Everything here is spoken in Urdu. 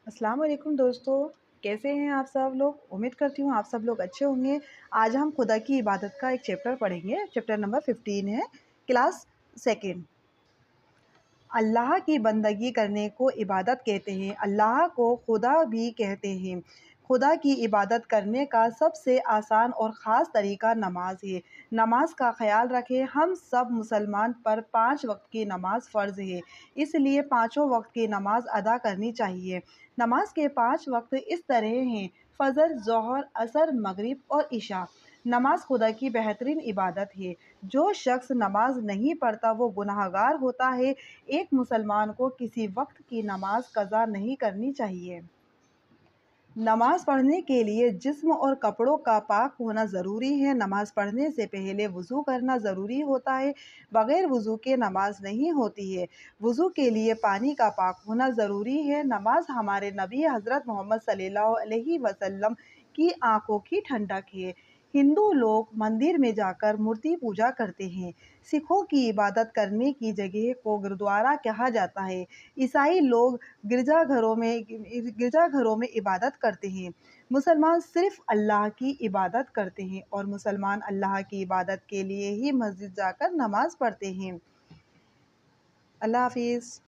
السلام علیکم دوستو، کیسے ہیں آپ سب لوگ؟ امید کرتی ہوں آپ سب لوگ اچھے ہوں گے۔ آج ہم خدا کی عبادت کا ایک چیپٹر پڑھیں گے۔ چیپٹر نمبر 15 ہے، کلاس سیکنڈ۔ اللہ کی بندگی کرنے کو عبادت کہتے ہیں۔ اللہ کو خدا بھی کہتے ہیں۔ خدا کی عبادت کرنے کا سب سے آسان اور خاص طریقہ نماز ہے۔ نماز کا خیال رکھیں، ہم سب مسلمان پر 5 وقت کی نماز فرض ہے، اس لیے پانچوں وقت کی نماز ادا کرنی چاہیے۔ نماز کے 5 وقت اس طرح ہیں: فجر، ظہر، عصر، مغرب اور عشاء۔ نماز خدا کی بہترین عبادت ہے۔ جو شخص نماز نہیں پڑھتا وہ گناہ گار ہوتا ہے۔ ایک مسلمان کو کسی وقت کی نماز قضا نہیں کرنی چاہیے۔ نماز پڑھنے کے لیے جسم اور کپڑوں کا پاک ہونا ضروری ہے۔ نماز پڑھنے سے پہلے وضو کرنا ضروری ہوتا ہے، بغیر وضو کے نماز نہیں ہوتی ہے۔ وضو کے لیے پانی کا پاک ہونا ضروری ہے۔ نماز ہمارے نبی حضرت محمد صلی اللہ علیہ وسلم کی آنکھوں کی ٹھنڈک ہے۔ ہندو لوگ مندر میں جا کر مورتی پوجا کرتے ہیں۔ سکھوں کی عبادت کرنے کی جگہ کو گرودوارا کہا جاتا ہے۔ عیسائی لوگ گرجا گھروں میں عبادت کرتے ہیں۔ مسلمان صرف اللہ کی عبادت کرتے ہیں اور مسلمان اللہ کی عبادت کے لیے ہی مسجد جا کر نماز پڑھتے ہیں۔ اللہ حافظ۔